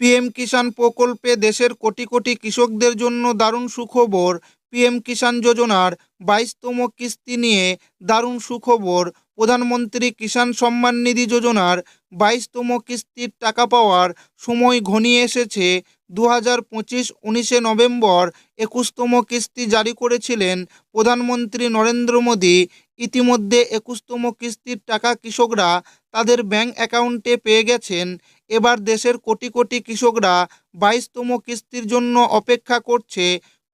PM কিষাণ প্রকল্পে দেশের কোটি কোটি কৃষকদের জন্য দারুণ সুখবর। পিএম কিষাণ যোজনার 22তম কিস্তি নিয়ে দারুণ সুখবর। প্রধানমন্ত্রী কিষাণ সম্মান নিধি যোজনার 22তম কিস্তির টাকা পাওয়ার সময় ঘনিয়ে এসেছে। 2025 19শে নভেম্বর 21তম কিস্তি জারি করেছিলেন প্রধানমন্ত্রী নরেন্দ্র মোদী। ইতিমধ্যে 21তম কিস্তির টাকা কৃষকরা তাদের ব্যাংক অ্যাকাউন্টে পেয়ে গেছেন। এবার দেশের কোটি কোটি কৃষকরা 22তম কিস্তির জন্য অপেক্ষা করছে।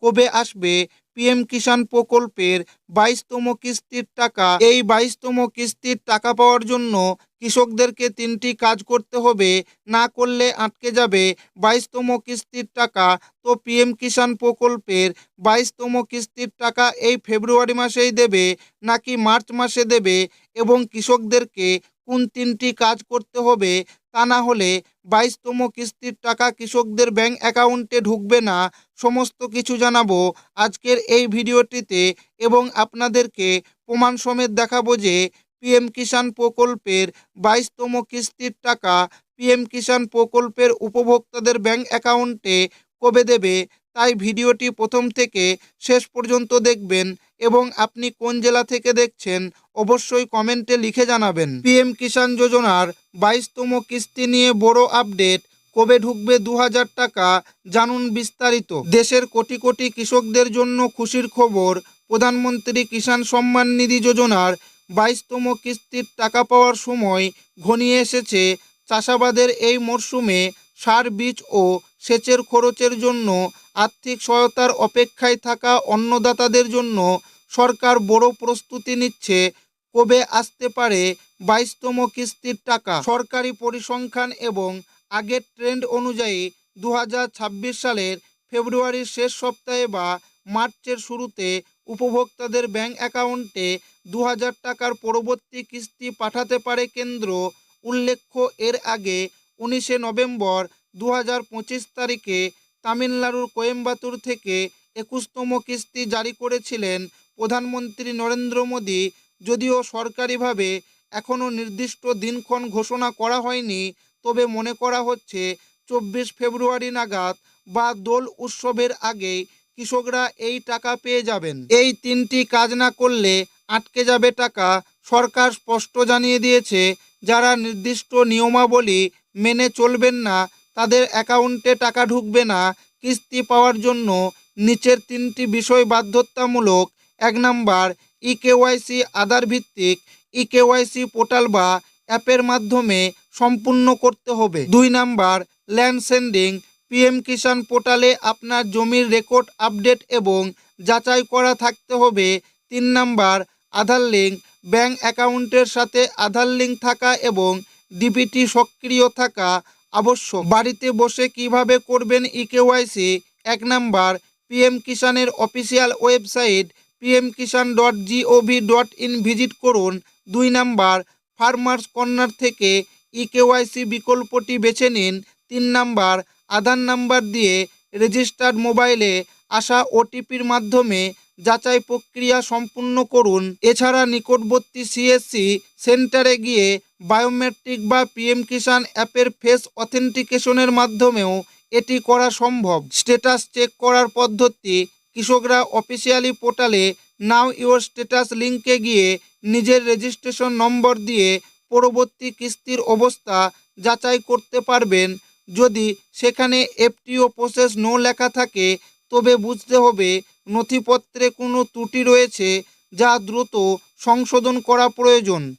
কবে আসবে পিএম কিষাণ প্রকল্পের 22তম কিস্তির টাকা? এই 22তম কিস্তির টাকা পাওয়ার জন্য কৃষকদেরকে 3টি কাজ করতে হবে, না করলে আটকে যাবে 22তম কিস্তির টাকা। তো পিএম কিষাণ প্রকল্পের 22তম কিস্তির টাকা এই ফেব্রুয়ারি মাসেই দেবে নাকি মার্চ মাসে দেবে, এবং কৃষকদেরকে কোন 3টি কাজ করতে হবে, তা না হলে 22তম কিস্তির টাকা কৃষকদের ব্যাংক অ্যাকাউন্টে ঢুকবে না, সমস্ত কিছু জানাবো আজকের এই ভিডিওটিতে। এবং আপনাদেরকে প্রমাণ সমেত দেখাবো যে পিএম কিষাণ প্রকল্পের 22তম কিস্তির টাকা পিএম কিষাণ প্রকল্পের উপভোক্তাদের ব্যাংক অ্যাকাউন্টে কবে দেবে। তাই ভিডিওটি প্রথম থেকে শেষ পর্যন্ত দেখবেন। এবং আপনি কোন জেলা থেকে দেখছেন অবশ্যই কমেন্টে লিখে জানাবেন। পিএম কিষাণ যোজনার 22তম কিস্তি নিয়ে বড় আপডেট। কবে ঢুকবে 2000 টাকা, জানুন বিস্তারিত। দেশের কোটি কোটি কৃষকদের জন্য খুশির খবর। প্রধানমন্ত্রী কিষাণ সম্মান নিধি যোজনার 22তম কিস্তির টাকা পাওয়ার সময় ঘনিয়ে এসেছে। চাষাবাদের এই মরশুমে সার, বীজ ও সেচের খরচের জন্য আর্থিক সহায়তার অপেক্ষায় থাকা অন্নদাতাদের জন্য সরকার বড় প্রস্তুতি নিচ্ছে। কবে আসতে পারে 22তম কিস্তির টাকা? সরকারি পরিসংখ্যান এবং আগের ট্রেন্ড অনুযায়ী 2026 সালের ফেব্রুয়ারির শেষ সপ্তাহে বা মার্চের শুরুতে উপভোক্তাদের ব্যাংক অ্যাকাউন্টে 2000 টাকার পরবর্তী কিস্তি পাঠাতে পারে কেন্দ্র। উল্লেখ্য, এর আগে 19শে নভেম্বর 2025 তারিখে তামিলনাড়ুর কোয়েম্বাটুর থেকে 21তম কিস্তি জারি করেছিলেন প্রধানমন্ত্রী নরেন্দ্র মোদী। যদিও সরকারিভাবে এখনও নির্দিষ্ট দিনক্ষণ ঘোষণা করা হয়নি, তবে মনে করা হচ্ছে 24 ফেব্রুয়ারি নাগাদ বা দোল উৎসবের আগেই কৃষকরা এই টাকা পেয়ে যাবেন। এই 3টি কাজ না করলে আটকে যাবে টাকা। সরকার স্পষ্ট জানিয়ে দিয়েছে, যারা নির্দিষ্ট নিয়মাবলী মেনে চলবেন না তাদের অ্যাকাউন্টে টাকা ঢুকবে না। কিস্তি পাওয়ার জন্য নিচের 3টি বিষয় বাধ্যতামূলক। 1 নাম্বার, ইকেওয়াইসি আধার ভিত্তিক ইকেওয়াইসি পোর্টাল বা অ্যাপের মাধ্যমে সম্পূর্ণ করতে হবে। 2 নাম্বার, ল্যান্ড সেন্ডিং পিএম কিষাণ পোর্টালে আপনার জমির রেকর্ড আপডেট এবং যাচাই করা থাকতে হবে। 3 নাম্বার, আধার লিঙ্ক ব্যাংক অ্যাকাউন্টের সাথে আধার লিঙ্ক থাকা এবং ডিবিটি সক্রিয় থাকা আবশ্যক। বাড়িতে বসে কিভাবে করবেন ইকেওয়াইসি? 1 নাম্বার, পিএম কিষাণের অফিসিয়াল ওয়েবসাইট pmkishan.gov.in ভিজিট করুন। 2 নাম্বার, ফার্মার্স কর্নার থেকে ইকেওয়াইসি বিকল্পটি বেছে নিন। 3 নাম্বার, আধার নাম্বার দিয়ে রেজিস্টার্ড মোবাইলে আসা ওটিপির মাধ্যমে যাচাই প্রক্রিয়া সম্পূর্ণ করুন। এছাড়া নিকটবর্তী সিএসসি সেন্টারে গিয়ে বায়োমেট্রিক বা পিএম কিষাণ অ্যাপের ফেস অথেন্টিকেশনের মাধ্যমেও এটি করা সম্ভব। স্ট্যাটাস চেক করার পদ্ধতি, কৃষকরা অফিসিয়ালি পোর্টালে নাও ইওর স্ট্যাটাস লিঙ্কে গিয়ে নিজের রেজিস্ট্রেশন নম্বর দিয়ে পরবর্তী কিস্তির অবস্থা যাচাই করতে পারবেন। যদি সেখানে এফটিও প্রসেস নো লেখা থাকে, তবে বুঝতে হবে নথিপত্রে কোনো ত্রুটি রয়েছে, যা দ্রুত সংশোধন করা প্রয়োজন।